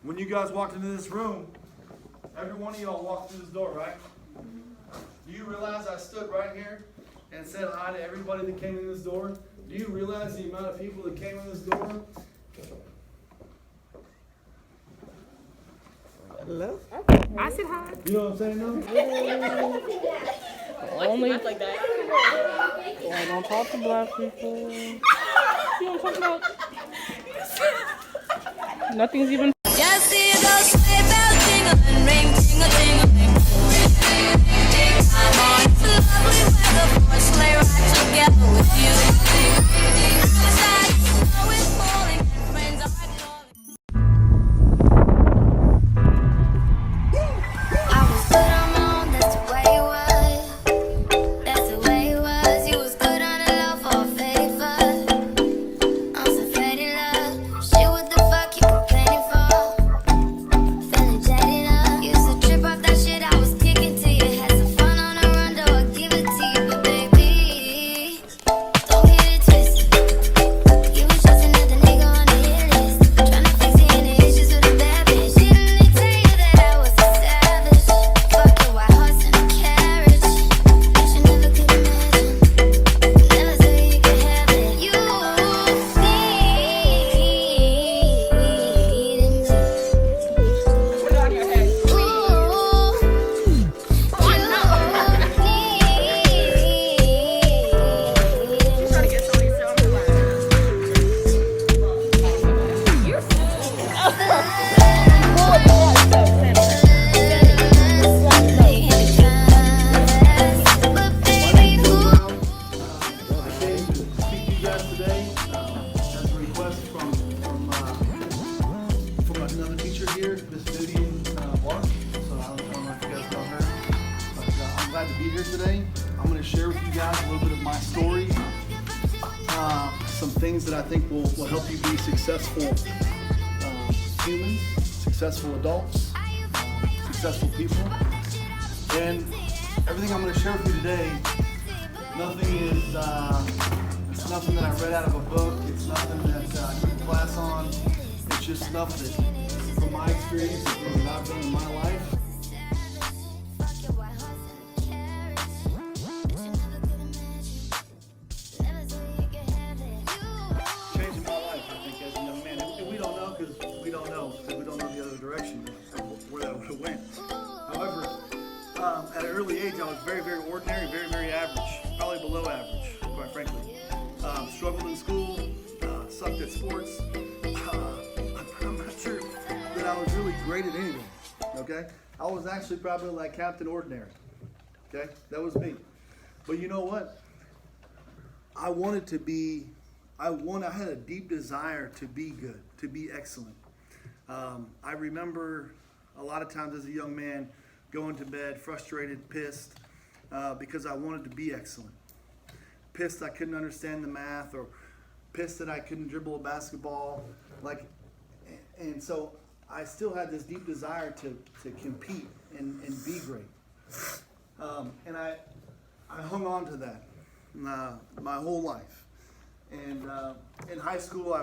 When you guys walked into this room, every one of y'all walked through this door, right? Do you realize I stood right here and said hi to everybody that came in this door? Do you realize the amount of people that came in this door? Hello? I said hi. You know what I'm saying, though? Only like that. I don't talk to black people. You know what I'm talking about? Nothing's even. Just see those sleigh bells jingling, ring, tingle, tingling. I'm on the lovely weather for a sleigh ride together with you. Besides, snow is falling and friends are calling. I was good on my own, that's the way it was. That's the way it was. You was good on the low for a favor. I'm so faded love. Shit, what the fuck you complaining for? Feeling jaded up. Used to trip off that shit I was kicking to you. Had some fun on the run, though I give it to you. But baby, don't get it twisted. You was just another nigga on the hit list. Tryna fix any issues with a bad bitch. Didn't they tell you that I was a savage? Fuck the white horse and a carriage. But you never could imagine. Never said you could have it. You need him. Put it on your head. Ooh, you Trying to get somebody to sell me one. I came to speak to you guys today as a request from another teacher here, Miss Vivian Clark. So I don't know if you guys know her, but I'm glad to be here today. I'm going to share with you guys a little bit of my story, some things that I think will help you be successful humans, successful adults, successful people, and everything I'm going to share with you today. Nothing is, it's nothing that I read out of a book. It's nothing that I took a class on. It's just stuff that, from my experience, and things that I've done in my life. Changing my life, I think, as a young man. And we don't know because we don't know the other direction of where that would have went. However, at an early age, I was very, very ordinary, very, very average, probably below average, quite frankly. Struggled in school, sucked at sports. I'm not sure that I was really great at anything, okay? I was actually probably like Captain Ordinary, okay? That was me. But you know what? I wanted to be, I had a deep desire to be good, to be excellent. I remember a lot of times as a young man going to bed frustrated, pissed, because I wanted to be excellent. Pissed I couldn't understand the math, or pissed that I couldn't dribble a basketball. And so I still had this deep desire to compete and be great. And I hung on to that my whole life. And in high school,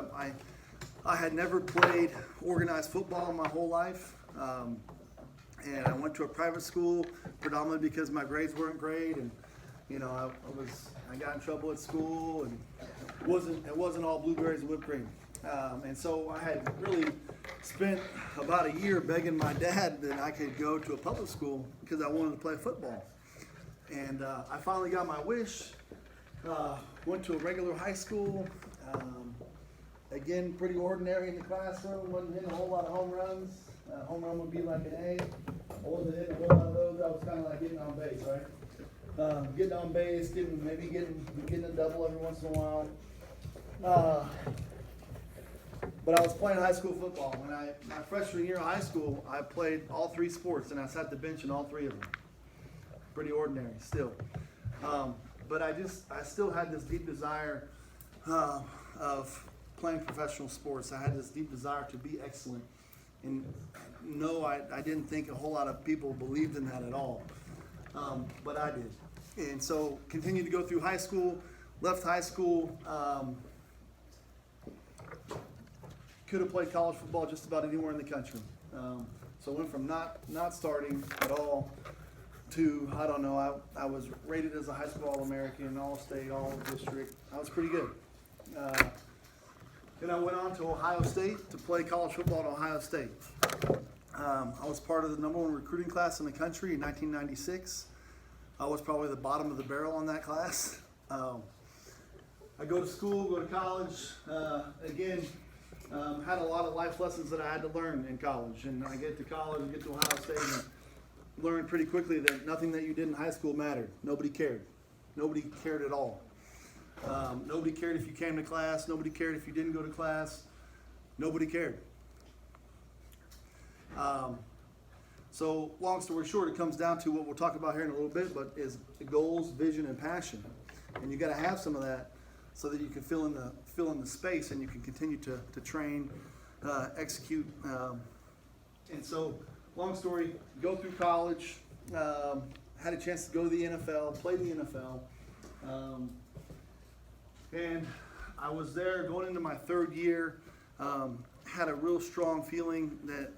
I had never played organized football my whole life. And I went to a private school predominantly because my grades weren't great, and you know I got in trouble at school, and it wasn't all blueberries and whipped cream. And so I had really spent about a year begging my dad that I could go to a public school because I wanted to play football. And I finally got my wish. Went to a regular high school. Again, pretty ordinary in the classroom. Wasn't hitting a whole lot of home runs. Home run would be like an A. I wasn't hitting a whole lot of those. I was kind of like getting on base, right? Getting on base, getting a double every once in a while. But I was playing high school football. When my freshman year of high school, I played all three sports, and I sat the bench in all three of them. Pretty ordinary still. But I still had this deep desire of playing professional sports. I had this deep desire to be excellent. And no, I didn't think a whole lot of people believed in that at all. But I did. And so continued to go through high school, left high school, could have played college football just about anywhere in the country. So I went from not starting at all to, I don't know, I was rated as a high school All-American, All-State, All-District. I was pretty good. Then I went on to Ohio State to play college football at Ohio State. I was part of the #1 recruiting class in the country in 1996. I was probably the bottom of the barrel on that class. I go to school, go to college, again, had a lot of life lessons that I had to learn in college. And I get to college, get to Ohio State, and learned pretty quickly that nothing that you did in high school mattered. Nobody cared. Nobody cared at all. Nobody cared if you came to class. Nobody cared if you didn't go to class. Nobody cared. So long story short, it comes down to what we'll talk about here in a little bit, but is goals, vision, and passion. And you got to have some of that so that you can fill in the space and you can continue to train, execute. And so, long story, go through college, had a chance to go to the NFL, play the NFL. And I was there going into my 3rd year, had a real strong feeling that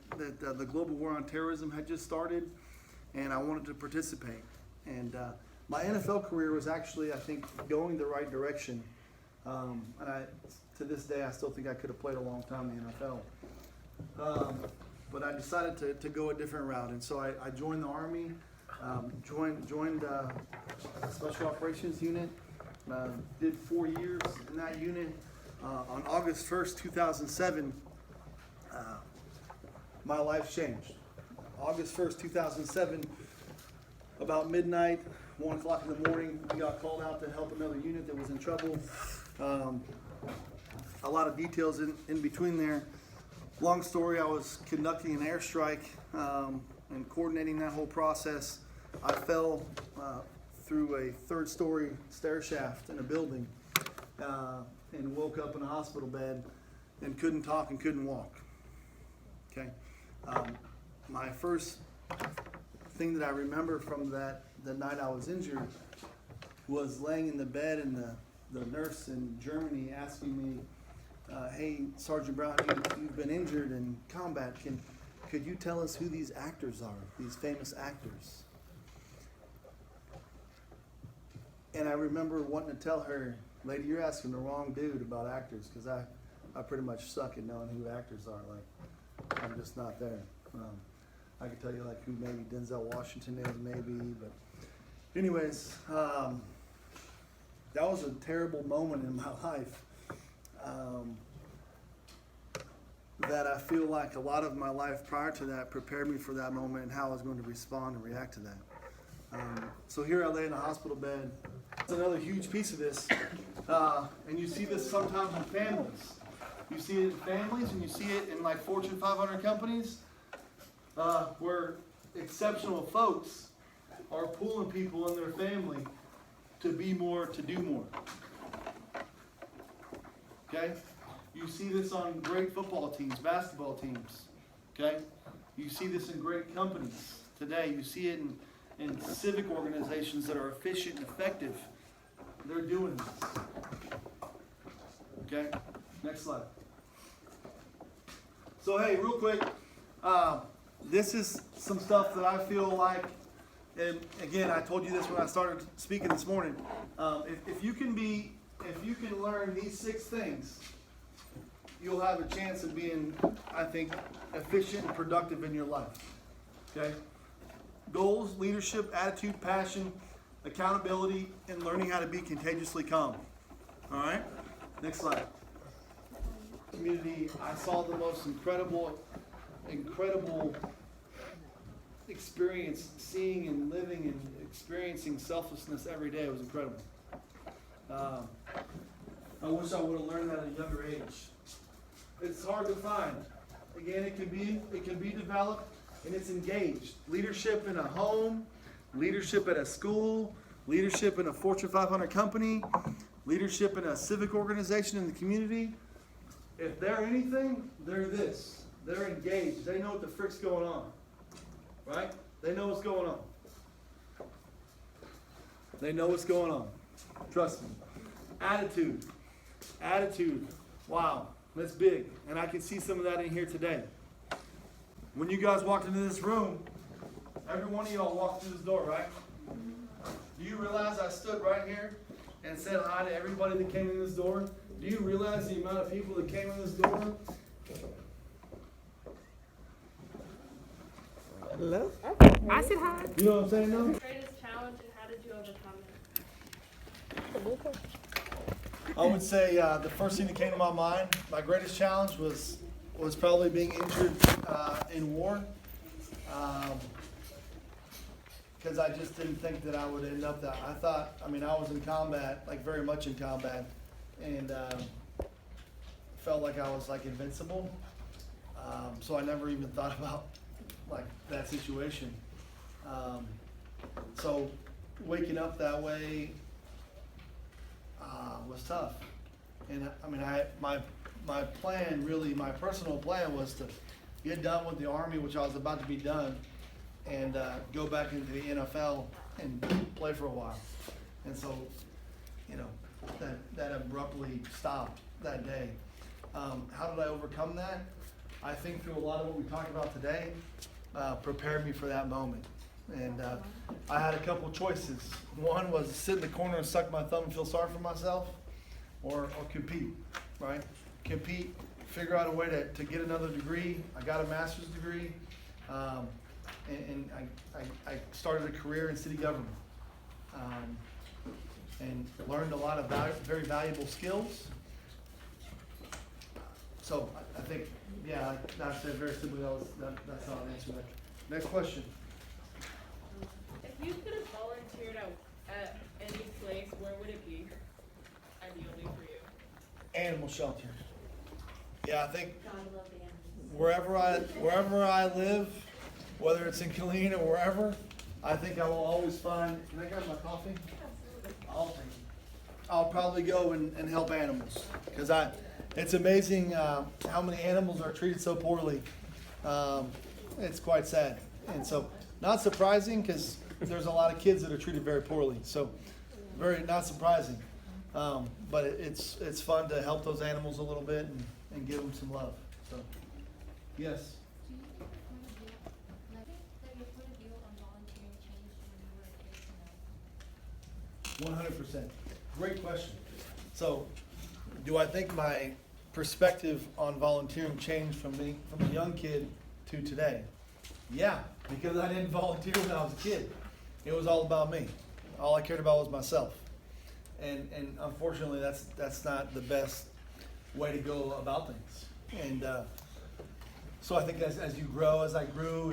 the global war on terrorism had just started, and I wanted to participate. And my NFL career was actually, I think, going the right direction. And to this day, I still think I could have played a long time in the NFL. But I decided to go a different route, and so I joined the Army, joined a Special Operations Unit, did 4 years in that unit. On August 1st, 2007, my life changed. August 1st, 2007, about midnight, 1 o'clock in the morning, we got called out to help another unit that was in trouble. A lot of details in between there. Long story, I was conducting an airstrike and coordinating that whole process. I fell through a 3rd-story stair shaft in a building and woke up in a hospital bed and couldn't talk and couldn't walk. Okay, my first thing that I remember from the night I was injured was laying in the bed and the nurse in Germany asking me, "Hey, Sergeant Brown, you've been injured in combat. Could you tell us who these actors are, these famous actors?" And I remember wanting to tell her, "Lady, you're asking the wrong dude about actors, because I pretty much suck at knowing who actors are. Like, I'm just not there. I could tell you like who maybe Denzel Washington is, maybe, but anyways, that was a terrible moment in my life. That I feel like a lot of my life prior to that prepared me for that moment and how I was going to respond and react to that. So here I lay in a hospital bed. That's another huge piece of this. And you see this sometimes in families. You see it in families and you see it in like Fortune 500 companies where exceptional folks are pulling people in their family to be more, to do more. Okay? You see this on great football teams, basketball teams. Okay? You see this in great companies today. You see it in civic organizations that are efficient and effective. They're doing this. Okay? Next slide. So hey, real quick, this is some stuff that I feel like, and again, I told you this when I started speaking this morning. If you can learn these 6 things, you'll have a chance of being, I think, efficient and productive in your life. Okay? Goals, leadership, attitude, passion, accountability, and learning how to be contagiously calm. All right? Next slide. Community, I saw the most incredible experience, seeing and living and experiencing selflessness every day. It was incredible. I wish I would have learned that at a younger age. It's hard to find. Again, it can be developed, and it's engaged. Leadership in a home, leadership at a school, leadership in a Fortune 500 company, leadership in a civic organization in the community. If they're anything, they're this. They're engaged. They know what the frick's going on. Right? They know what's going on. They know what's going on. Trust me. Attitude. Wow. That's big. And I can see some of that in here today. When you guys walked into this room, every one of y'all walked through this door, right? Do you realize I stood right here and said hi to everybody that came in this door? Do you realize the amount of people that came in this door? Hello? I said hi. You know what I'm saying now? Greatest challenge and how did you overcome it? I would say the first thing that came to my mind, my greatest challenge was probably being injured in war. Because I just didn't think that I would end up that. I thought, I was in combat, like very much in combat, and felt like I was like invincible. So I never even thought about like that situation. So waking up that way was tough. And my plan, really, my personal plan was to get done with the Army, which I was about to be done, and go back into the NFL and play for a while. And so, that abruptly stopped that day. How did I overcome that? I think through a lot of what we talked about today, prepared me for that moment. And I had a couple choices. One was to sit in the corner and suck my thumb and feel sorry for myself, or compete, right? Compete, figure out a way to get another degree. I got a master's degree, and I started a career in city government, and learned a lot of very valuable skills. So I think, yeah, I said very simply, that's how I answer that. Next question. If you could have volunteered at any place, where would it be? Ideally for you. Animal shelter. Yeah, I think wherever I live, whether it's in Killeen or wherever, I think I will always find. Can I grab my coffee? I'll probably go and help animals, because it's amazing how many animals are treated so poorly. It's quite sad, and so not surprising, because there's a lot of kids that are treated very poorly. So very not surprising, but it's fun to help those animals a little bit and give them some love. So yes. 100%. Great question. So, do I think my perspective on volunteering changed from a young kid to today? Yeah, because I didn't volunteer when I was a kid. It was all about me. All I cared about was myself. And unfortunately, that's not the best way to go about things. And so I think as you grow, as I grew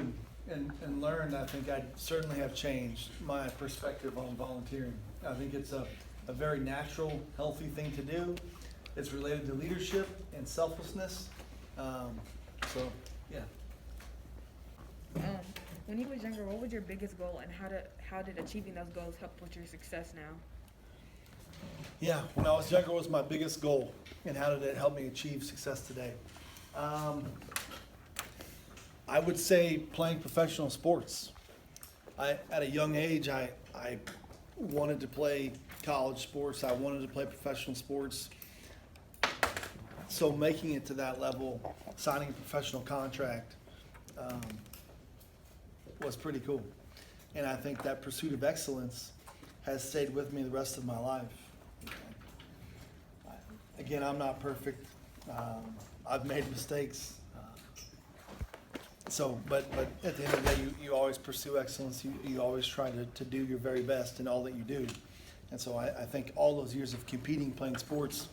and learned, I think I certainly have changed my perspective on volunteering. I think it's a very natural, healthy thing to do. It's related to leadership and selflessness. So, yeah. When you was younger, what was your biggest goal, and how did achieving those goals help with your success now? Yeah, when I was younger, was my biggest goal, and how did it help me achieve success today? I would say playing professional sports. At a young age, I wanted to play college sports. I wanted to play professional sports. So making it to that level, signing a professional contract, was pretty cool. And I think that pursuit of excellence has stayed with me the rest of my life. Again, I'm not perfect. I've made mistakes. But at the end of the day, you always pursue excellence. You always try to do your very best in all that you do. And so I think all those years of competing, playing sports,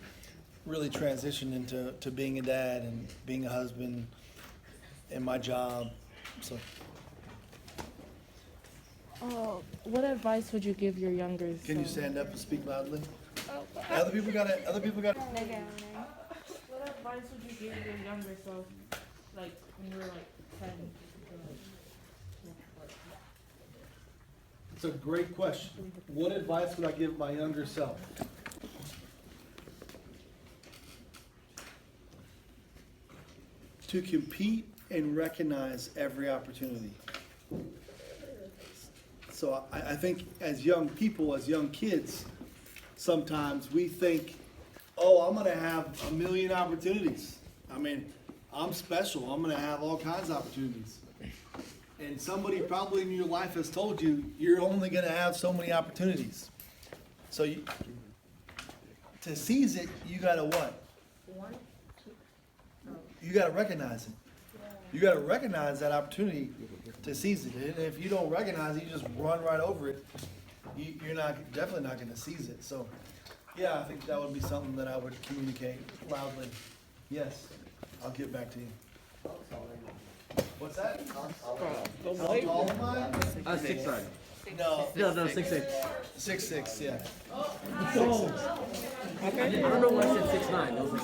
really transitioned into being a dad and being a husband and my job. So. What advice would you give your younger self? Can you stand up and speak loudly? Other people got it. What advice would you give your younger self, like when you were like 10? It's a great question. What advice would I give my younger self? To compete and recognize every opportunity. So I think as young people, as young kids, sometimes we think, oh, I'm going to have a million opportunities. I mean, I'm special. I'm gonna have all kinds of opportunities. And somebody probably in your life has told you, you're only gonna have so many opportunities. So to seize it, you gotta what? You gotta recognize it. You gotta recognize that opportunity to seize it. And if you don't recognize it, you just run right over it. You're definitely not gonna seize it. So, yeah, I think that would be something that I would communicate loudly. Yes, I'll get back to you. What's that? How tall am I? 6'9". No, No, 6'6". 6'6", yeah. I don't know why I said 6'9". Those are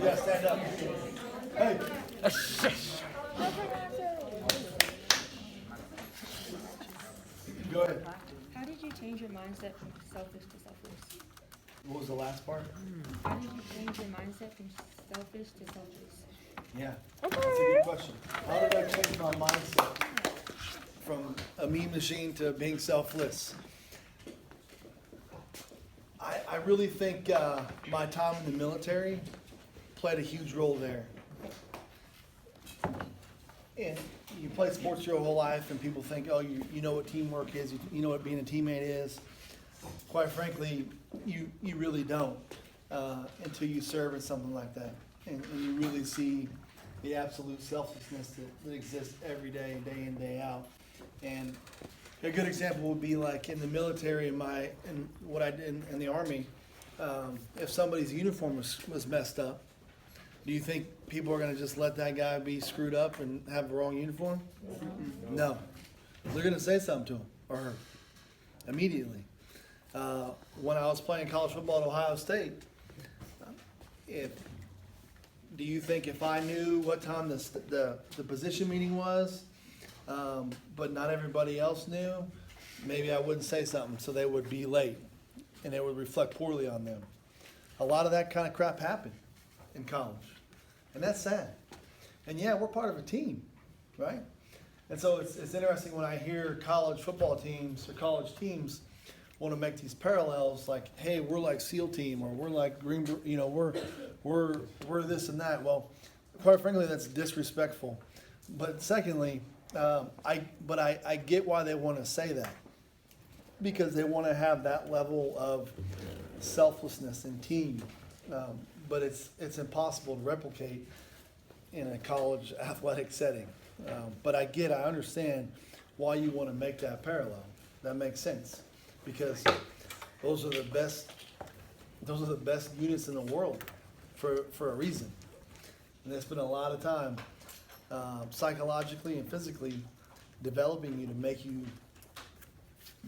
Yeah, stand up. Hey. Go ahead. How did you change your mindset from selfish to selfless? What was the last part? How did you change your mindset from selfish to selfless? Yeah, that's a good question. How did I change my mindset from a meme machine to being selfless? I really think my time in the military played a huge role there. And you play sports your whole life and people think, oh, you know what teamwork is, you know what being a teammate is. Quite frankly, you really don't until you serve in something like that. And you really see the absolute selflessness that exists every day, day in, day out. And a good example would be like in the military, in what I did in the Army, if somebody's uniform was messed up, do you think people are gonna just let that guy be screwed up and have the wrong uniform? No. They're gonna say something to him or her immediately. When I was playing college football at Ohio State, do you think if I knew what time the position meeting was, but not everybody else knew, maybe I wouldn't say something, so they would be late, and it would reflect poorly on them. A lot of that kind of crap happened in college, and that's sad. And yeah, we're part of a team, right? And so it's interesting when I hear college football teams or college teams want to make these parallels, like, hey, we're like SEAL team, or we're like Green, we're this and that. Well, quite frankly, that's disrespectful. But secondly, I get why they want to say that, because they want to have that level of selflessness and team. But it's impossible to replicate in a college athletic setting. But I understand why you want to make that parallel. That makes sense, because those are the best units in the world for a reason. And they spend a lot of time psychologically and physically developing you to make you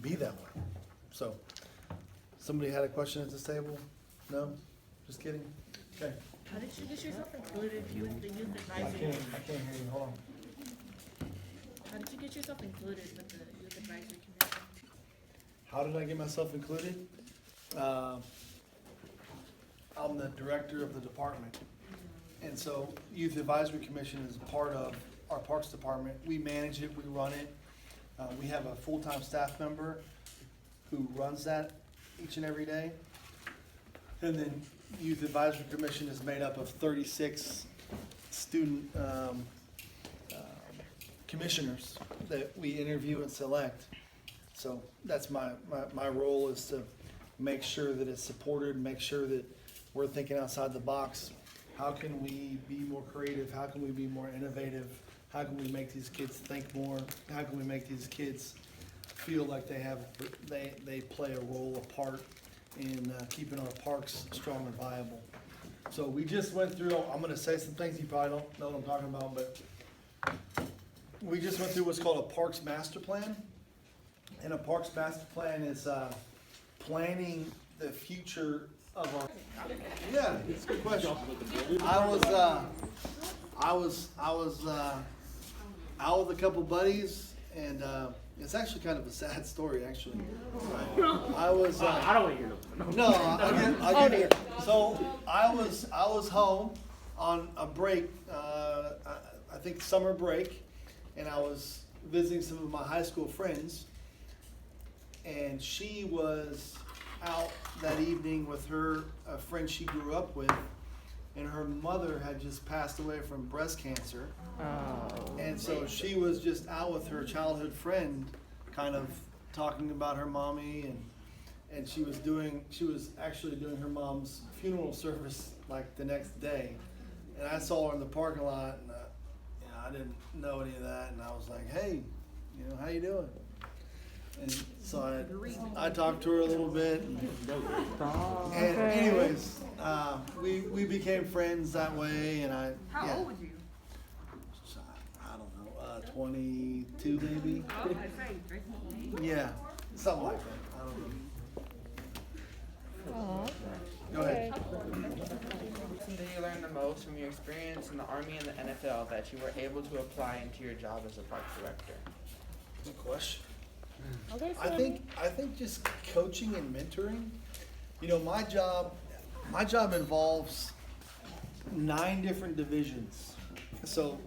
be that way. So, somebody had a question at this table? No? Just kidding? Okay. How did you get yourself included with the youth I advisory? can't hear you. Hold on. How did you get yourself included with the youth advisory committee? How did I get myself included? I'm the director of the department. And so Youth Advisory Commission is part of our Parks Department. We manage it, we run it. We have a full-time staff member who runs that each and every day. And then Youth Advisory Commission is made up of 36 student commissioners that we interview and select. So that's my role, is to make sure that it's supported, make sure that we're thinking outside the box. How can we be more creative? How can we be more innovative? How can we make these kids think more? How can we make these kids feel like they play a role, a part in keeping our parks strong and viable? So we just went through, I'm gonna say some things you probably don't know what I'm talking about, but we just went through what's called a Parks Master Plan. And a Parks Master Plan is planning the future of our. Yeah, it's a good question. I was out with a couple buddies, and it's actually kind of a sad story, actually. I was. I don't want to hear no. No, I'll get it. So I was home on a break, I think summer break, and I was visiting some of my high school friends, and she was out that evening with a friend she grew up with, and her mother had just passed away from breast cancer. And so she was just out with her childhood friend, kind of talking about her mommy, and she was actually doing her mom's funeral service like the next day. And I saw her in the parking lot, and I didn't know any of that, and I was like, hey, how you doing? And so I talked to her a little bit, and anyways, we became friends that way, and How old was you? I don't know, 22 maybe? Oh, I'd say. Yeah, something like that, I don't know. Go ahead. Did you learn the most from your experience in the Army and the NFL that you were able to apply into your job as a park director? Good question. I think just coaching and mentoring. My job involves 9 different divisions. So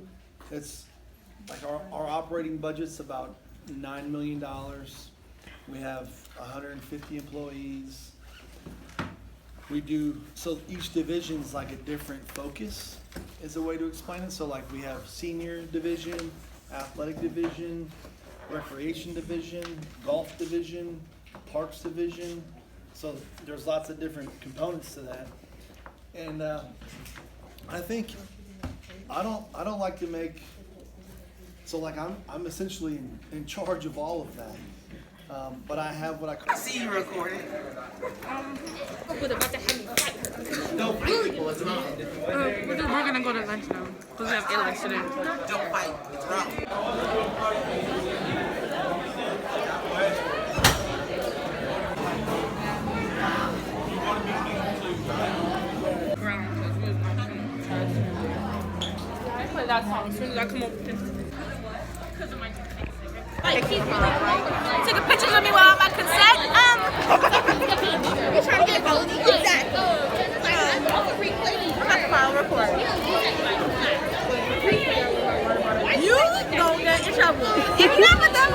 it's like our operating budget's about $9 million. We have 150 employees. So each division's like a different focus is a way to explain it. So like we have senior division, athletic division, recreation division, golf division, parks division. So there's lots of different components to that. And I think I don't like to make, so like I'm essentially in charge of all of that. But I have what I call. I see you recording. No, it's wrong. We're gonna go to lunch now. Because we have lunch today. Don't fight. It's wrong. I play that song as soon as I come up with this. Because of my Taking pictures of me without my consent? You're trying to get both? Exactly. I'm not file report. You don't get in trouble. If you never done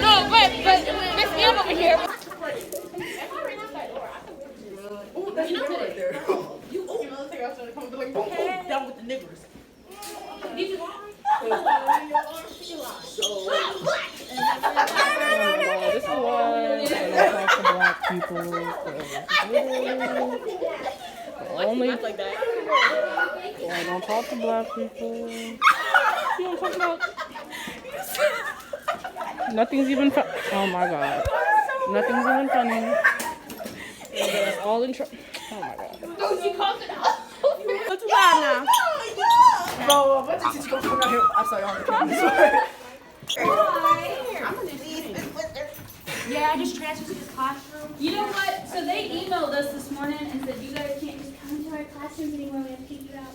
No, but Miss M over here. Down with the niggers. This is why I don't talk to black people. Only like that. I don't talk to black people. You know what I'm talking about? Nothing's even funny. Oh my god. Nothing's even funny. It's all in trouble. Oh my god. What's wrong now? Bro, what did you go from out here? I saw y'all. Yeah, I just transferred to this classroom. You know what? So they emailed us this morning and said you guys can't just come into our classrooms anymore. We have to kick you out.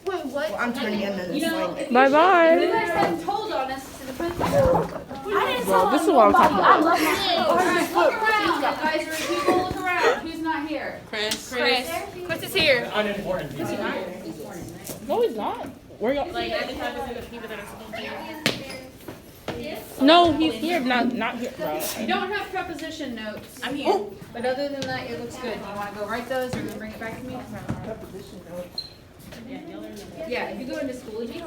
Wait, what? I'm turning into this. You know, if Bye bye. you guys hadn't told on us to the principal. I didn't Bro, this is what I'm talking I about. love my Alright, look around. Advisory people, look around. Who's not here? Chris is here. Unimportant. No, he's not. Where y'all? Like, I just have to see the people that are supposed to be here. No, he's here. Not here, bro. You don't have preposition notes. I'm here. But other than that, it looks good. Do you want to go write those or bring it back to me? Yeah, if you go into Schoology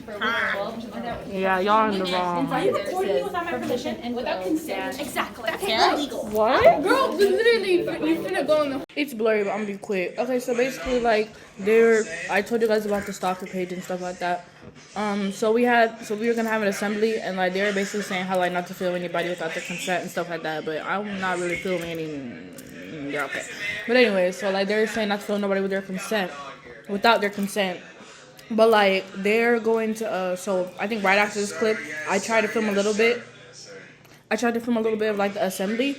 for a 12, something like that. Yeah, y'all in the wrong. Are you recording me without my permission and without consent? Exactly. That's illegal. What? Girl, literally, you finna go in the. It's blurry, but I'm gonna be quick. Okay, so basically, like, I told you guys about the stalker page and stuff like that. So we were gonna have an assembly, and like they were basically saying how like not to film anybody without their consent and stuff like that. But I'm not really filming any. They're okay. But anyway, so like they're saying not to film nobody without their consent. But like they're going to. So I think right after this clip, I tried to film a little bit. Of like the assembly.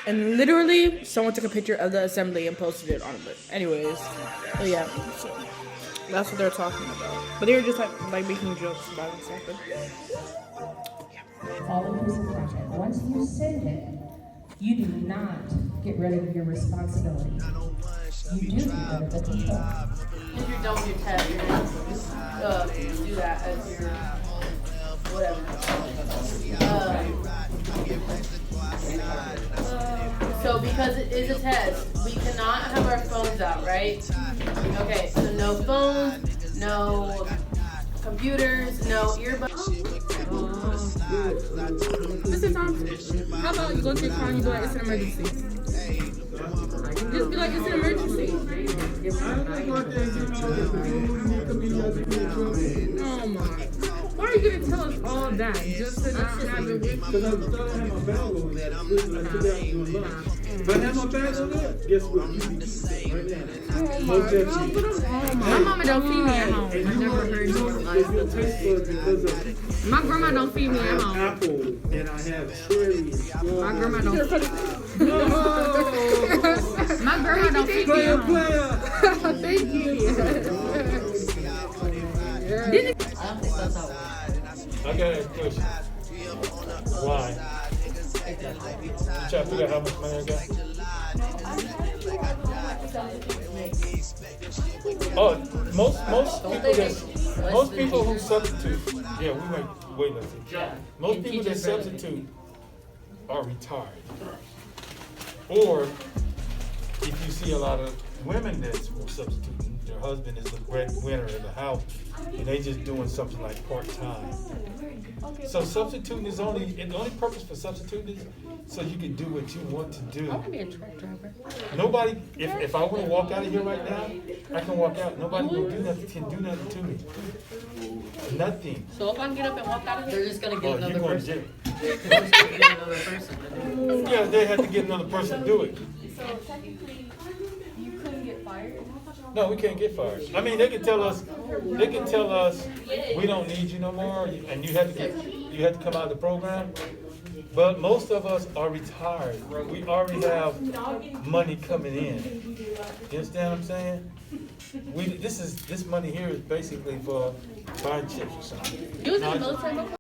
And literally, someone took a picture of the assembly and posted it on it. Anyways, so yeah, so that's what they're talking about. But they were just like making jokes about it and stuff. Follow this instruction. Once you send it, you do not get rid of your responsibility. You do get rid of the control. If you're done with your test, you're gonna do that as your whatever. So because it is a test, we cannot have our phones out, right? Okay, so no phones, no computers, no earbuds. Mr. Thompson, how about you go to your car and you be like, it's an emergency? Just be like, it's an emergency. Oh my. Why are you going to tell us all that? Just to not have it with Because I thought I had my bag over there. I took out doing lunch. If I had my bag over there, guess what? You be right now. my mama don't feed me at home. I never heard you. If your taste buds because of My grandma don't feed me at home. apple and I have cherry and strawberry. My grandma don't feed me. My grandma don't feed me at home. Thank you. I got a question. Why? You try to figure out how much money I got? Oh, most people who substitute, yeah, we might wait a second. Most people that substitute are retired. Or if you see a lot of women that's substituting, their husband is the breadwinner in the house, and they just doing something like part-time. So substituting is the only purpose for substituting is so you can do what you want to do. I want to be a truck driver. Nobody, if I want to walk out of here right now, I can walk out. Nobody can do nothing to me. Nothing. So if I can get up and walk out of here, They're just gonna get Oh, you another going to person. jail. They're just gonna get another person. Yeah, they have to get another person to do it. so technically, you couldn't get fired. No, we can't get fired. I mean, they can tell us, we don't need you no more, and you have to come out of the program. But most of us are retired. We already have money coming in. You understand what I'm saying? This money here is basically for buying chips or something. You was in the military before?